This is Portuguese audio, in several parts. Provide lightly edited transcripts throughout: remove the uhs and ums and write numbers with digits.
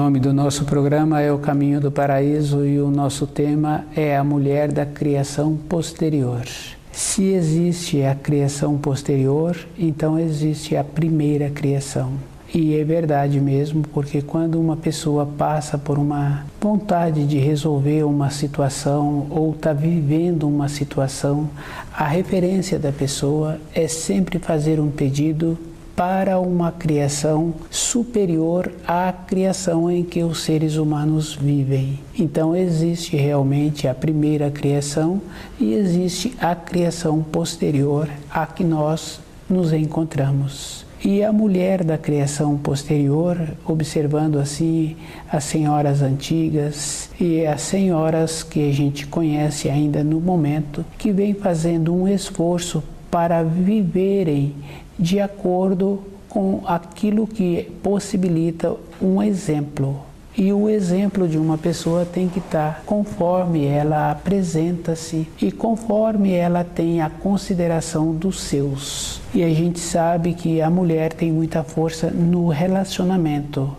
nome do nosso programa é O Caminho do Paraíso e o nosso tema é a mulher da criação posterior. Se existe a criação posterior, então existe a primeira criação. E é verdade mesmo, porque quando uma pessoa passa por uma vontade de resolver uma situação ou está vivendo uma situação, a referência da pessoa é sempre fazer um pedido para uma criação superior à criação em que os seres humanos vivem. Então existe realmente a primeira criação e existe a criação posterior à que nós nos encontramos. E a mulher da criação posterior, observando assim as senhoras antigas e as senhoras que a gente conhece ainda no momento, que vem fazendo um esforço para viverem de acordo com aquilo que possibilita um exemplo. E o exemplo de uma pessoa tem que estar conforme ela apresenta-se e conforme ela tem a consideração dos seus. E a gente sabe que a mulher tem muita força no relacionamento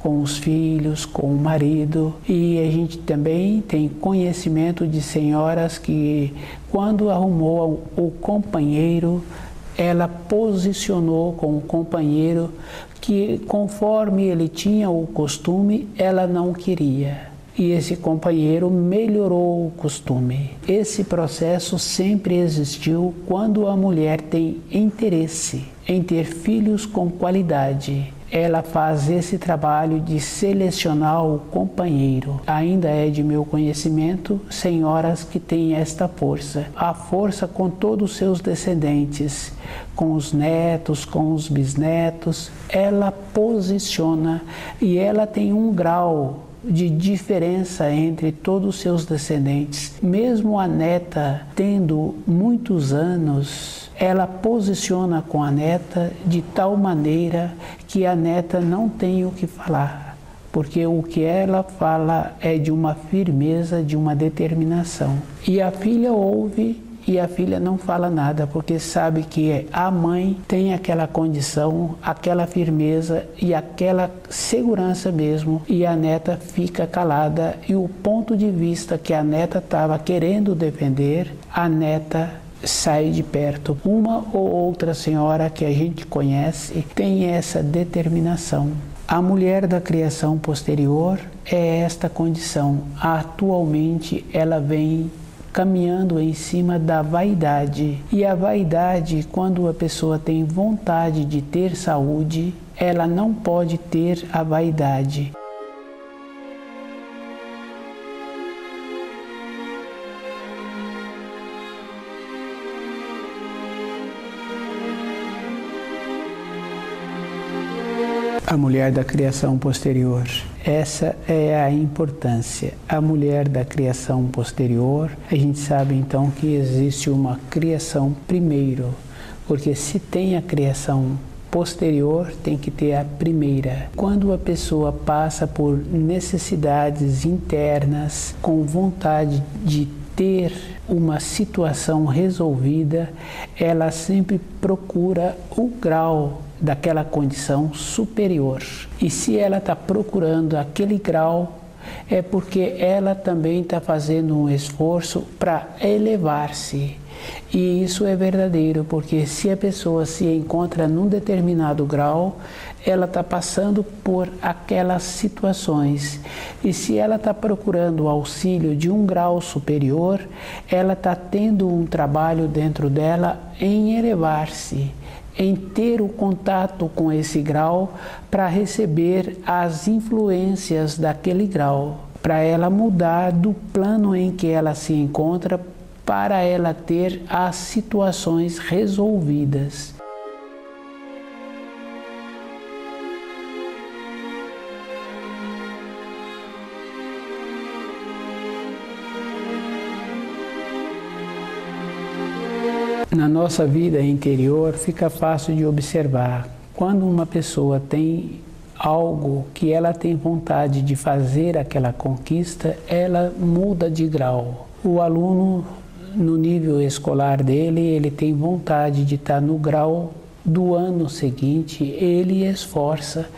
com os filhos, com o marido, e a gente também tem conhecimento de senhoras que, quando arrumou o companheiro, ela posicionou com o companheiro que, conforme ele tinha o costume, ela não queria. E esse companheiro melhorou o costume. Esse processo sempre existiu quando a mulher tem interesse em ter filhos com qualidade. Ela faz esse trabalho de selecionar o companheiro. Ainda é de meu conhecimento senhoras que têm esta força. A força com todos os seus descendentes, com os netos, com os bisnetos. Ela posiciona e ela tem um grau de diferença entre todos os seus descendentes. Mesmo a neta tendo muitos anos, ela posiciona com a neta de tal maneira que a neta não tem o que falar, porque o que ela fala é de uma firmeza, de uma determinação. E a filha ouve e a filha não fala nada, porque sabe que a mãe tem aquela condição, aquela firmeza e aquela segurança mesmo, e a neta fica calada, e o ponto de vista que a neta estava querendo defender, a neta sai de perto. Uma ou outra senhora que a gente conhece tem essa determinação. A mulher da criação posterior é esta condição. Atualmente ela vem caminhando em cima da vaidade. E a vaidade, quando a pessoa tem vontade de ter saúde, ela não pode ter a vaidade. A mulher da criação posterior. Essa é a importância. A mulher da criação posterior, a gente sabe então que existe uma criação primeiro, porque se tem a criação posterior, tem que ter a primeira. Quando a pessoa passa por necessidades internas, com vontade de ter uma situação resolvida, ela sempre procura o grau daquela condição superior. E se ela está procurando aquele grau, é porque ela também está fazendo um esforço para elevar-se. E isso é verdadeiro, porque se a pessoa se encontra num determinado grau, ela está passando por aquelas situações. E se ela está procurando o auxílio de um grau superior, ela está tendo um trabalho dentro dela em elevar-se, em ter o contato com esse grau para receber as influências daquele grau, para ela mudar do plano em que ela se encontra, para ela ter as situações resolvidas. Na nossa vida interior fica fácil de observar. Quando uma pessoa tem algo que ela tem vontade de fazer aquela conquista, ela muda de grau. O aluno, no nível escolar dele, ele tem vontade de estar no grau do ano seguinte, ele esforça,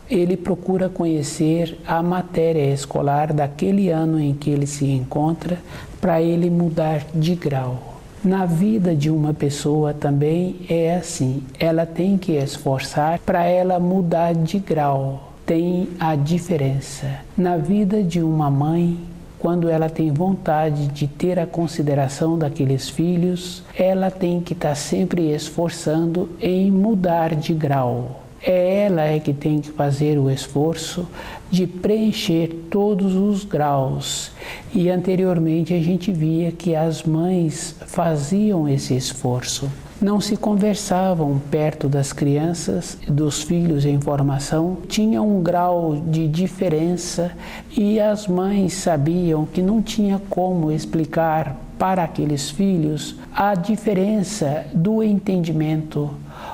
ele procura conhecer a matéria escolar daquele ano em que ele se encontra para ele mudar de grau. Na vida de uma pessoa também é assim, ela tem que esforçar para ela mudar de grau. Tem a diferença. Na vida de uma mãe, quando ela tem vontade de ter a consideração daqueles filhos, ela tem que estar sempre esforçando em mudar de grau. Ela que tem que fazer o esforço de preencher todos os graus. E anteriormente a gente via que as mães faziam esse esforço. Não se conversavam perto das crianças, dos filhos em formação, tinha um grau de diferença e as mães sabiam que não tinha como explicar para aqueles filhos a diferença do entendimento.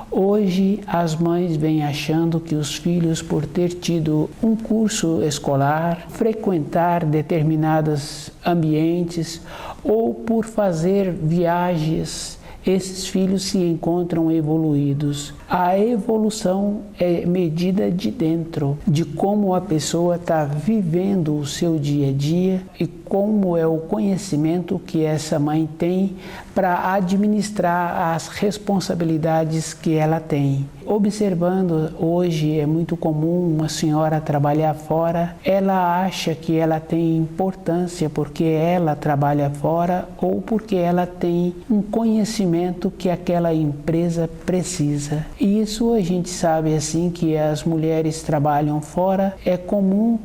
Hoje as mães vêm achando que os filhos, por ter tido um curso escolar, frequentar determinados ambientes ou por fazer viagens, esses filhos se encontram evoluídos. A evolução é medida de dentro, de como a pessoa está vivendo o seu dia a dia e como é o conhecimento que essa mãe tem para administrar as responsabilidades que ela tem. Observando, hoje é muito comum uma senhora trabalhar fora, ela acha que ela tem importância porque ela trabalha fora ou porque ela tem um conhecimento que aquela empresa precisa. E isso a gente sabe assim que as mulheres trabalham fora, é comum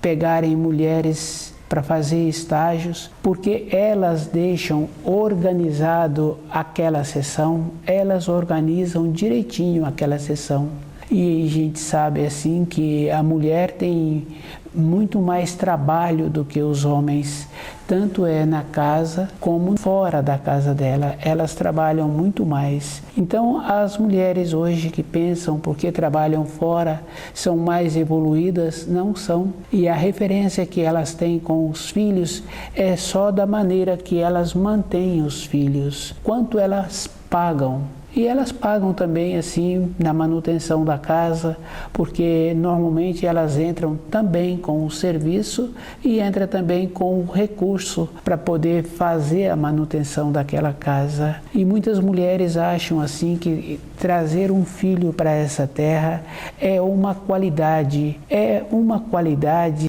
pegarem mulheres para fazer estágios, porque elas deixam organizado aquela sessão, elas organizam direitinho aquela sessão. E a gente sabe assim que a mulher tem muito mais trabalho do que os homens, tanto é na casa como fora da casa dela, elas trabalham muito mais. Então as mulheres hoje que pensam porque trabalham fora são mais evoluídas, não são. E a referência que elas têm com os filhos é só da maneira que elas mantêm os filhos, quanto elas pagam. E elas pagam também assim na manutenção da casa, porque normalmente elas entram também com o serviço e entram também com o recurso para poder fazer a manutenção daquela casa. E muitas mulheres acham assim que trazer um filho para essa terra é uma qualidade.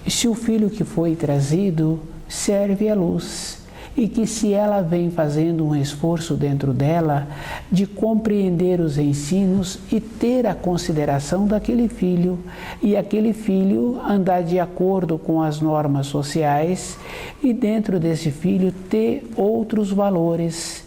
Se o filho que foi trazido serve à luz. E que se ela vem fazendo um esforço dentro dela de compreender os ensinos e ter a consideração daquele filho, e aquele filho andar de acordo com as normas sociais e dentro desse filho ter outros valores.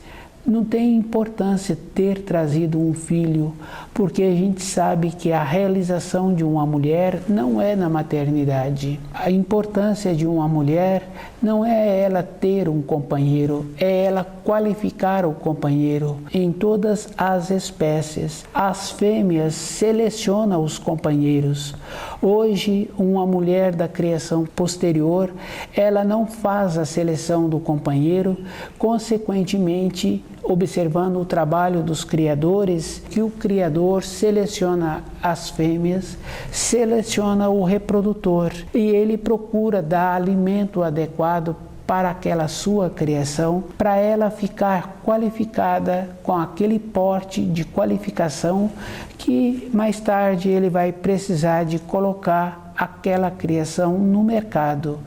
Não tem importância ter trazido um filho, porque a gente sabe que a realização de uma mulher não é na maternidade. A importância de uma mulher não é ela ter um companheiro, é ela qualificar o companheiro em todas as espécies. As fêmeas selecionam os companheiros. Hoje, uma mulher da criação posterior, ela não faz a seleção do companheiro, consequentemente, observando o trabalho dos criadores, que o criador seleciona as fêmeas, seleciona o reprodutor e ele procura dar alimento adequado para aquela sua criação, para ela ficar qualificada com aquele porte de qualificação que mais tarde ele vai precisar de colocar aquela criação no mercado.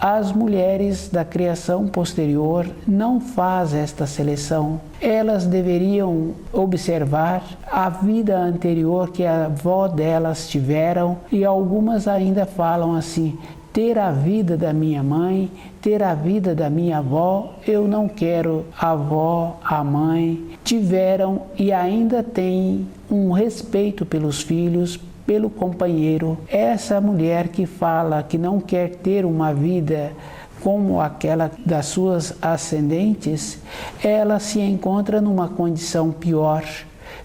As mulheres da criação posterior não fazem esta seleção. Elas deveriam observar a vida anterior que a avó delas tiveram e algumas ainda falam assim: ter a vida da minha mãe, ter a vida da minha avó, eu não quero a avó, a mãe. Tiveram e ainda têm um respeito pelos filhos, pelo companheiro. Essa mulher que fala que não quer ter uma vida como aquela das suas ascendentes, ela se encontra numa condição pior.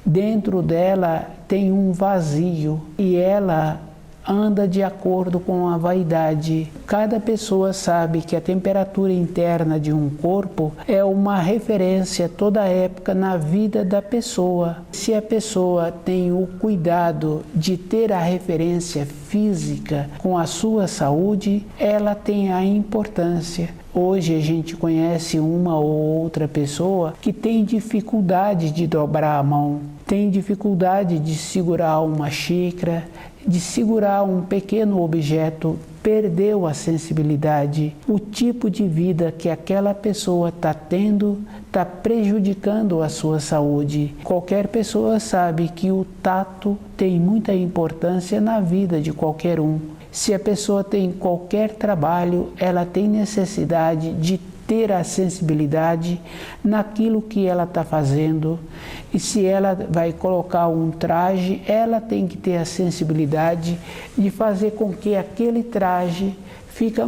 Dentro dela tem um vazio e ela anda de acordo com a vaidade. Cada pessoa sabe que a temperatura interna de um corpo é uma referência toda época na vida da pessoa. Se a pessoa tem o cuidado de ter a referência física com a sua saúde, ela tem a importância. Hoje a gente conhece uma ou outra pessoa que tem dificuldade de dobrar a mão, tem dificuldade de segurar uma xícara, de segurar um pequeno objeto, perdeu a sensibilidade. O tipo de vida que aquela pessoa está tendo está prejudicando a sua saúde. Qualquer pessoa sabe que o tato tem muita importância na vida de qualquer um. Se a pessoa tem qualquer trabalho, ela tem necessidade de ter a sensibilidade naquilo que ela está fazendo. E se ela vai colocar um traje, ela tem que ter a sensibilidade de fazer com que aquele traje fique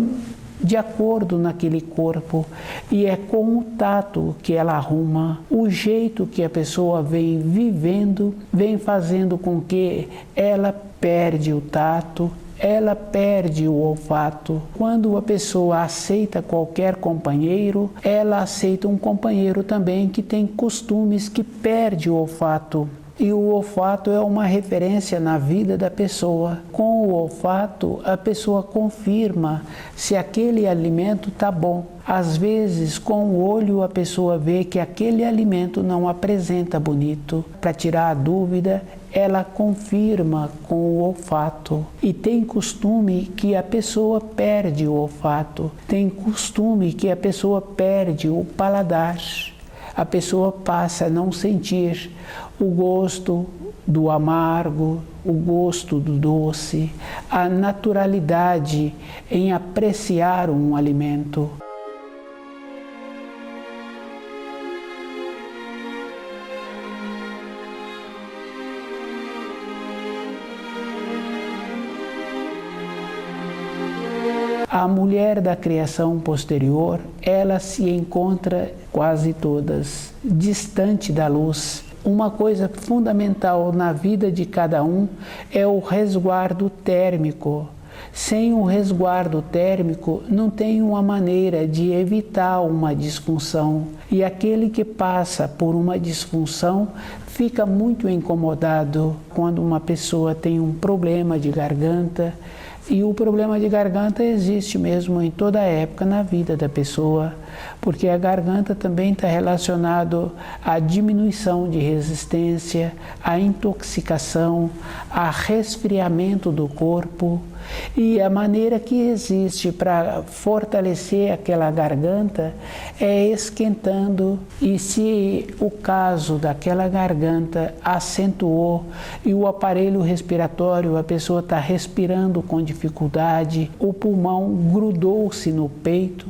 de acordo naquele corpo. E é com o tato que ela arruma. O jeito que a pessoa vem vivendo, vem fazendo com que ela perde o tato, ela perde o olfato. Quando a pessoa aceita qualquer companheiro, ela aceita um companheiro também que tem costumes que perde o olfato. E o olfato é uma referência na vida da pessoa. Com o olfato, a pessoa confirma se aquele alimento está bom. Às vezes, com o olho, a pessoa vê que aquele alimento não apresenta bonito. Para tirar a dúvida, ela confirma com o olfato. E tem costume que a pessoa perde o olfato. Tem costume que a pessoa perde o paladar. A pessoa passa a não sentir o gosto do amargo, o gosto do doce, a naturalidade em apreciar um alimento. A mulher da criação posterior, ela se encontra quase todas distante da luz. Uma coisa fundamental na vida de cada um é o resguardo térmico. Sem o resguardo térmico, não tem uma maneira de evitar uma disfunção. E aquele que passa por uma disfunção fica muito incomodado quando uma pessoa tem um problema de garganta. E o problema de garganta existe mesmo em toda época na vida da pessoa, porque a garganta também está relacionado à diminuição de resistência, à intoxicação, a resfriamento do corpo. E a maneira que existe para fortalecer aquela garganta é esquentando. E se o caso daquela garganta acentuou e o aparelho respiratório, a pessoa está respirando com dificuldade, o pulmão grudou-se no peito,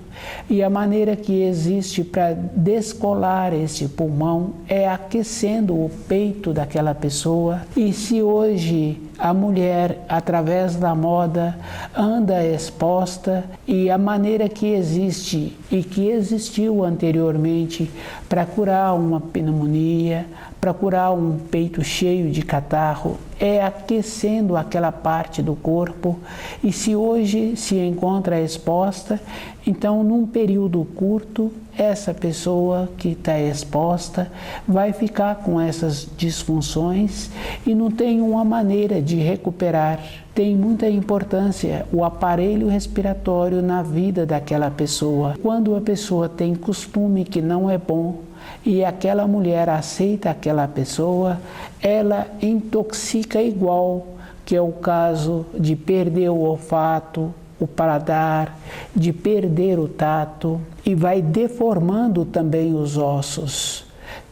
e a maneira que existe para descolar esse pulmão é aquecendo o peito daquela pessoa. E se hoje a mulher, através da moda, anda exposta, e a maneira que existe e que existiu anteriormente para curar uma pneumonia, para curar um peito cheio de catarro, é aquecendo aquela parte do corpo. E se hoje se encontra exposta, então num período curto, essa pessoa que está exposta vai ficar com essas disfunções e não tem uma maneira de recuperar. Tem muita importância o aparelho respiratório na vida daquela pessoa. Quando a pessoa tem costume que não é bom, e aquela mulher aceita aquela pessoa, ela intoxica igual, que é o caso de perder o olfato, o paladar, de perder o tato, e vai deformando também os ossos,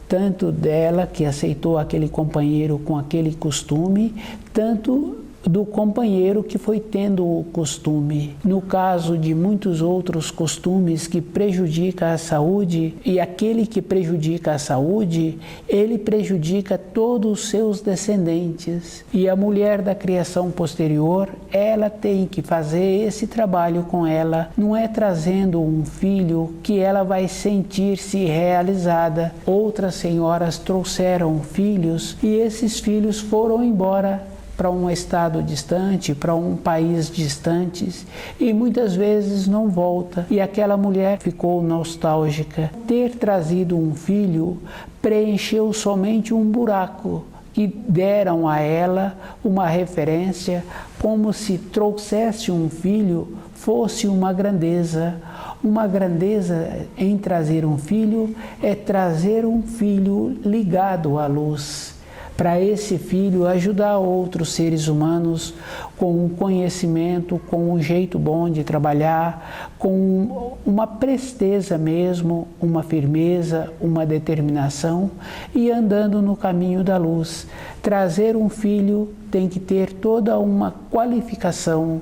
tanto dela que aceitou aquele companheiro com aquele costume, tanto do companheiro que foi tendo o costume. No caso de muitos outros costumes que prejudicam a saúde, e aquele que prejudica a saúde, ele prejudica todos os seus descendentes. E a mulher da criação posterior, ela tem que fazer esse trabalho com ela. Não é trazendo um filho que ela vai sentir-se realizada. Outras senhoras trouxeram filhos e esses filhos foram embora para um estado distante, para um país distante, e muitas vezes não volta. E aquela mulher ficou nostálgica. Ter trazido um filho preencheu somente um buraco que deram a ela uma referência, como se trouxesse um filho fosse uma grandeza. Uma grandeza em trazer um filho é trazer um filho ligado à luz. Para esse filho ajudar outros seres humanos com um conhecimento, com um jeito bom de trabalhar, com uma presteza mesmo, uma firmeza, uma determinação e andando no caminho da luz. Trazer um filho tem que ter toda uma qualificação.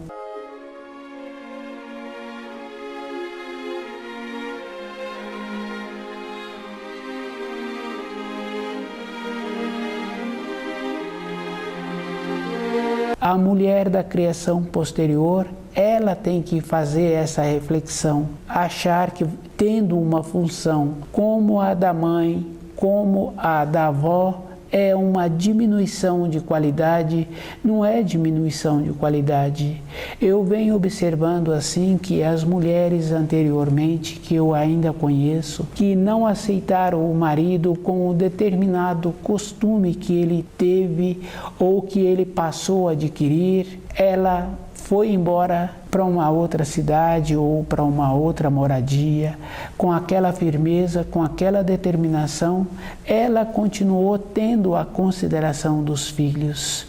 A mulher da criação posterior, ela tem que fazer essa reflexão, achar que tendo uma função como a da mãe, como a da avó, é uma diminuição de qualidade, não é diminuição de qualidade. Eu venho observando assim que as mulheres anteriormente, que eu ainda conheço, que não aceitaram o marido com um determinado costume que ele teve ou que ele passou a adquirir, ela foi embora para uma outra cidade ou para uma outra moradia, com aquela firmeza, com aquela determinação, ela continuou tendo a consideração dos filhos.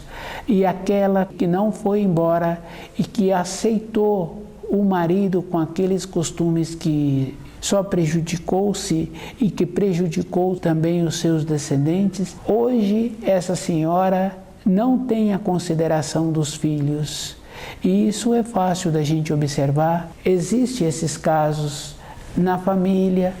E aquela que não foi embora e que aceitou o marido com aqueles costumes que só prejudicou-se e que prejudicou também os seus descendentes, hoje essa senhora não tem a consideração dos filhos. E isso é fácil da gente observar. Existem esses casos na família,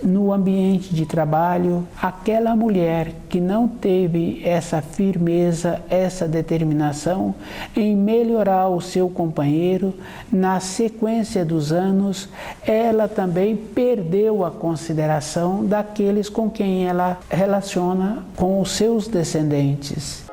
no ambiente de trabalho. Aquela mulher que não teve essa firmeza, essa determinação em melhorar o seu companheiro, na sequência dos anos, ela também perdeu a consideração daqueles com quem ela relaciona com os seus descendentes.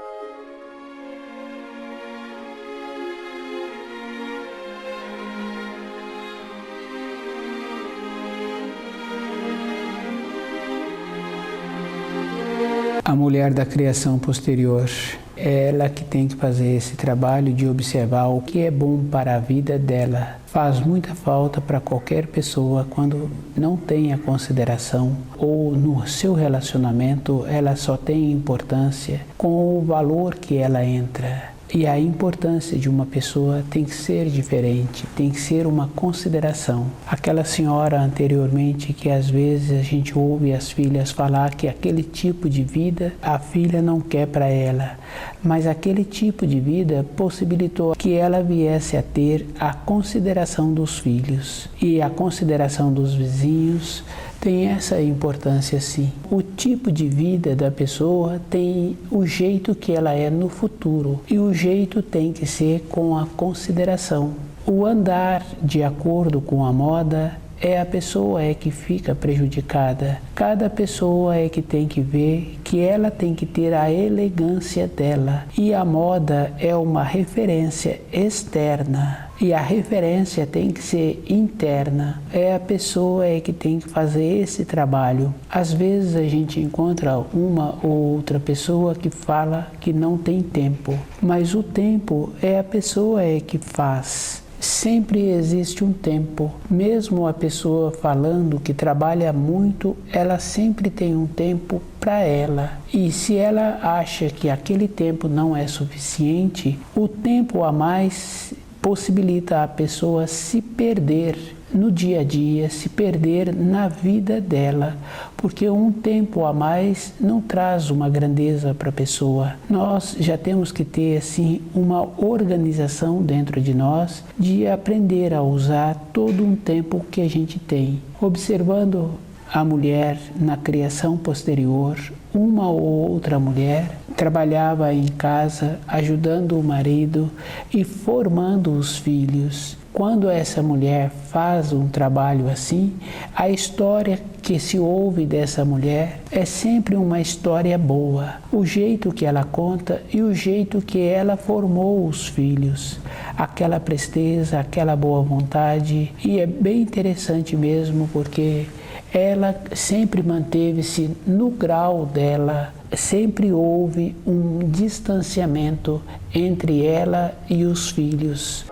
A mulher da criação posterior, é ela que tem que fazer esse trabalho de observar o que é bom para a vida dela. Faz muita falta para qualquer pessoa quando não tem a consideração ou no seu relacionamento ela só tem importância com o valor que ela entra. E a importância de uma pessoa tem que ser diferente, tem que ser uma consideração. Aquela senhora anteriormente que às vezes a gente ouve as filhas falar que aquele tipo de vida a filha não quer para ela, mas aquele tipo de vida possibilitou que ela viesse a ter a consideração dos filhos e a consideração dos vizinhos. Tem essa importância sim. O tipo de vida da pessoa tem o jeito que ela é no futuro e o jeito tem que ser com a consideração. O andar de acordo com a moda é a pessoa que fica prejudicada. Cada pessoa é que tem que ver que ela tem que ter a elegância dela. E a moda é uma referência externa. E a referência tem que ser interna. É a pessoa que tem que fazer esse trabalho. Às vezes a gente encontra uma ou outra pessoa que fala que não tem tempo. Mas o tempo é a pessoa que faz. Sempre existe um tempo. Mesmo a pessoa falando que trabalha muito, ela sempre tem um tempo para ela. E se ela acha que aquele tempo não é suficiente, o tempo a mais possibilita a pessoa se perder no dia a dia, se perder na vida dela, porque um tempo a mais não traz uma grandeza para a pessoa. Nós já temos que ter assim uma organização dentro de nós de aprender a usar todo um tempo que a gente tem. Observando a mulher na criação posterior, uma ou outra mulher trabalhava em casa, ajudando o marido e formando os filhos. Quando essa mulher faz um trabalho assim, a história que se ouve dessa mulher é sempre uma história boa. O jeito que ela conta e o jeito que ela formou os filhos. Aquela presteza, aquela boa vontade. E é bem interessante mesmo, porque ela sempre manteve-se no grau dela, sempre houve um distanciamento entre ela e os filhos.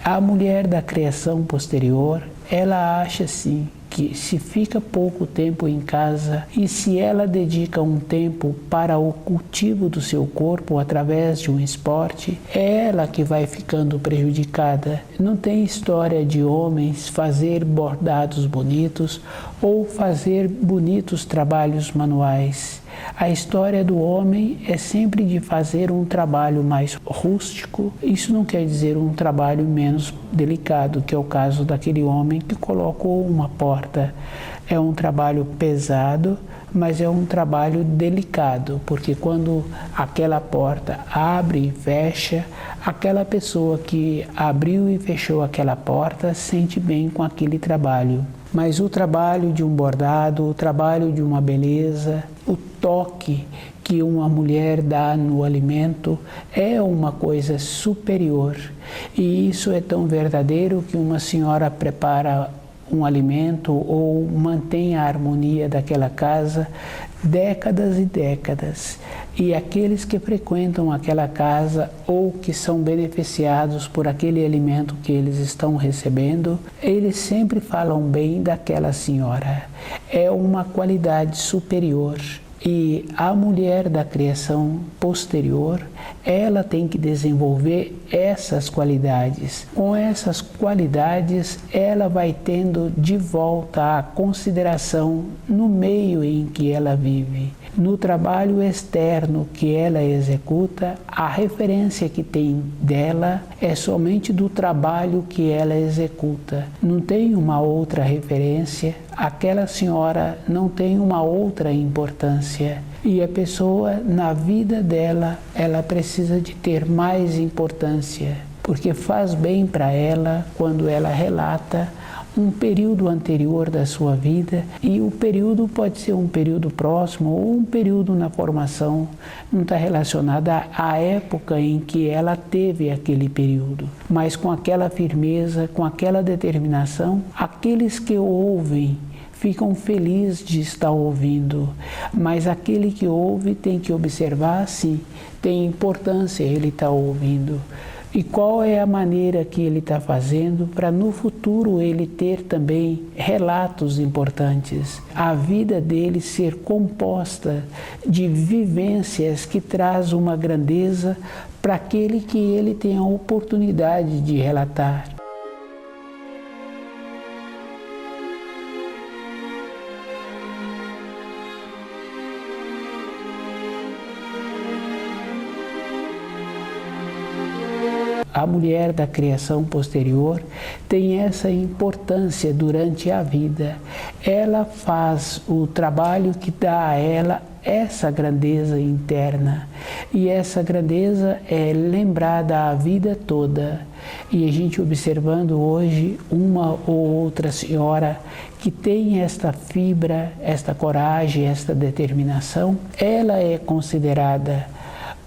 A mulher da criação posterior, ela acha assim, que se fica pouco tempo em casa e se ela dedica um tempo para o cultivo do seu corpo através de um esporte, é ela que vai ficando prejudicada. Não tem história de homens fazer bordados bonitos ou fazer bonitos trabalhos manuais. A história do homem é sempre de fazer um trabalho mais rústico. Isso não quer dizer um trabalho menos delicado, que é o caso daquele homem que colocou uma porta. É um trabalho pesado, mas é um trabalho delicado, porque quando aquela porta abre e fecha, aquela pessoa que abriu e fechou aquela porta sente bem com aquele trabalho. Mas o trabalho de um bordado, o trabalho de uma beleza, o toque que uma mulher dá no alimento é uma coisa superior. E isso é tão verdadeiro que uma senhora prepara um alimento ou mantém a harmonia daquela casa décadas e décadas. E aqueles que frequentam aquela casa ou que são beneficiados por aquele alimento que eles estão recebendo, eles sempre falam bem daquela senhora. É uma qualidade superior. E a mulher da criação posterior, ela tem que desenvolver essas qualidades. Com essas qualidades, ela vai tendo de volta a consideração no meio em que ela vive. No trabalho externo que ela executa, a referência que tem dela é somente do trabalho que ela executa. Não tem uma outra referência, aquela senhora não tem uma outra importância. E a pessoa, na vida dela, ela precisa de ter mais importância, porque faz bem para ela quando ela relata um período anterior da sua vida, e o período pode ser um período próximo ou um período na formação, não está relacionada à época em que ela teve aquele período, mas com aquela firmeza, com aquela determinação, aqueles que ouvem ficam felizes de estar ouvindo, mas aquele que ouve tem que observar se tem importância ele estar ouvindo. E qual é a maneira que ele está fazendo para no futuro ele ter também relatos importantes. A vida dele ser composta de vivências que traz uma grandeza para aquele que ele tem a oportunidade de relatar. A mulher da criação posterior tem essa importância durante a vida. Ela faz o trabalho que dá a ela essa grandeza interna. E essa grandeza é lembrada a vida toda. E a gente observando hoje uma ou outra senhora que tem esta fibra, esta coragem, esta determinação, ela é considerada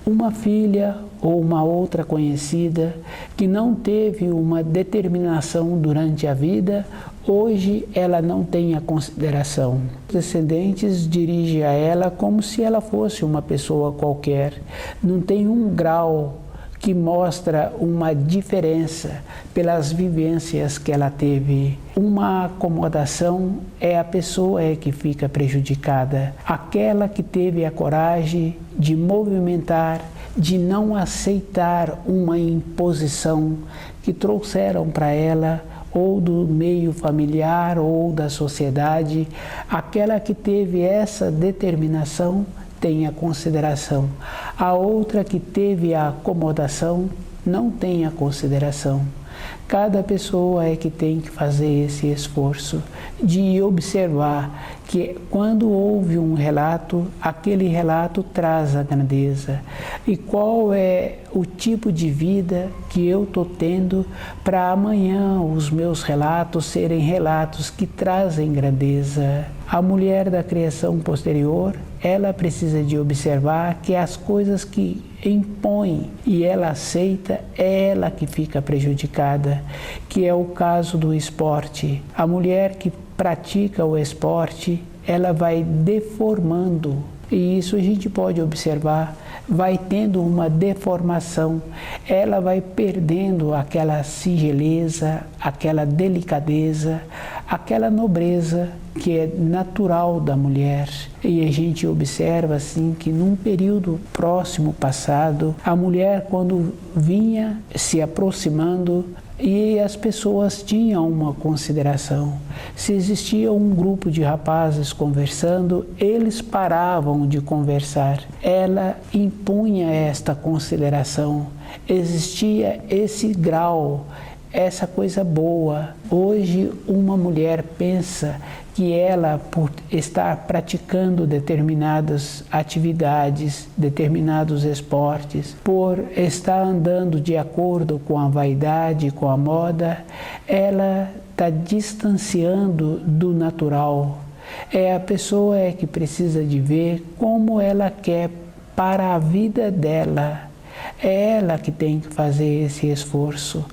uma filha ou uma outra conhecida que não teve uma determinação durante a vida, hoje ela não tem a consideração. Os descendentes dirigem a ela como se ela fosse uma pessoa qualquer. Não tem um grau que mostra uma diferença pelas vivências que ela teve. Uma acomodação é a pessoa que fica prejudicada, aquela que teve a coragem de movimentar, de não aceitar uma imposição que trouxeram para ela ou do meio familiar ou da sociedade. Aquela que teve essa determinação tem a consideração. A outra que teve a acomodação não tem a consideração. Cada pessoa é que tem que fazer esse esforço de observar que quando houve um relato, aquele relato traz a grandeza. E qual é o tipo de vida que eu estou tendo para amanhã os meus relatos serem relatos que trazem grandeza. A mulher da criação posterior, ela precisa de observar que as coisas que impõe e ela aceita, é ela que fica prejudicada, que é o caso do esporte. A mulher que pratica o esporte, ela vai deformando, e isso a gente pode observar, vai tendo uma deformação, ela vai perdendo aquela singeleza, aquela delicadeza, aquela nobreza que é natural da mulher. E a gente observa assim que num período próximo passado, a mulher quando vinha se aproximando e as pessoas tinham uma consideração. Se existia um grupo de rapazes conversando, eles paravam de conversar. Ela impunha esta consideração. Existia esse grau, essa coisa boa. Hoje uma mulher pensa que ela, por estar praticando determinadas atividades, determinados esportes, por estar andando de acordo com a vaidade, com a moda, ela está distanciando do natural. É a pessoa que precisa de ver como ela quer para a vida dela. É ela que tem que fazer esse esforço.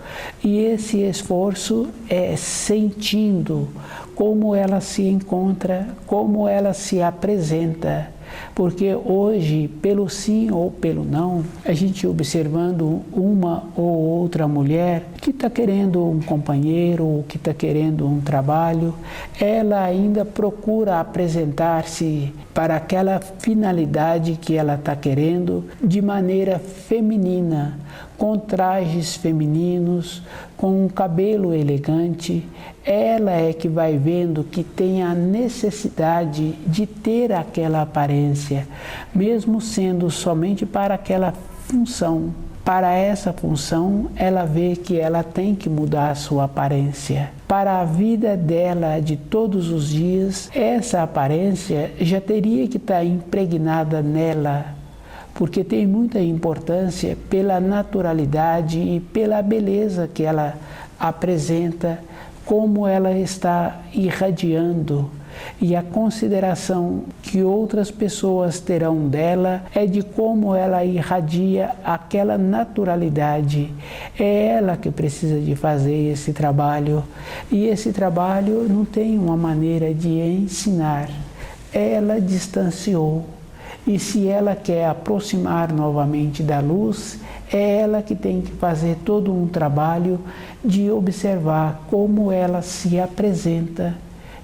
E esse esforço é sentindo como ela se encontra, como ela se apresenta. Porque hoje, pelo sim ou pelo não, a gente observando uma ou outra mulher que está querendo um companheiro ou que está querendo um trabalho, ela ainda procura apresentar-se para aquela finalidade que ela está querendo de maneira feminina, com trajes femininos, com um cabelo elegante. Ela é que vai vendo que tem a necessidade de ter aquela aparência, mesmo sendo somente para aquela função. Para essa função, ela vê que ela tem que mudar a sua aparência. Para a vida dela de todos os dias, essa aparência já teria que estar impregnada nela, porque tem muita importância pela naturalidade e pela beleza que ela apresenta, como ela está irradiando. E a consideração que outras pessoas terão dela é de como ela irradia aquela naturalidade. É ela que precisa de fazer esse trabalho. E esse trabalho não tem uma maneira de ensinar. Ela distanciou. E se ela quer aproximar novamente da luz, é ela que tem que fazer todo um trabalho de observar como ela se apresenta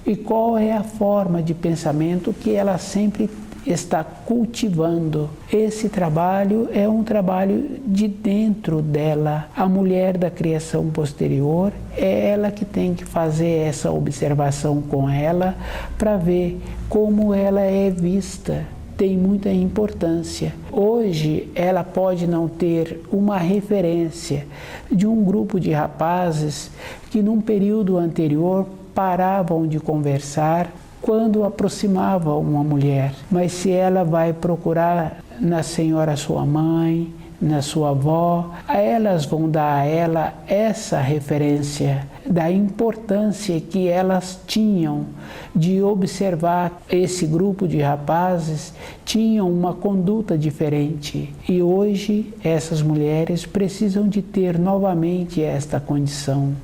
e qual é a forma de pensamento que ela sempre está cultivando. Esse trabalho é um trabalho de dentro dela. A mulher da criação posterior é ela que tem que fazer essa observação com ela para ver como ela é vista. Tem muita importância. Hoje ela pode não ter uma referência de um grupo de rapazes que num período anterior paravam de conversar quando aproximavam uma mulher. Mas se ela vai procurar na senhora sua mãe, na sua avó, elas vão dar a ela essa referência da importância que elas tinham de observar esse grupo de rapazes, tinham uma conduta diferente. E hoje essas mulheres precisam de ter novamente esta condição.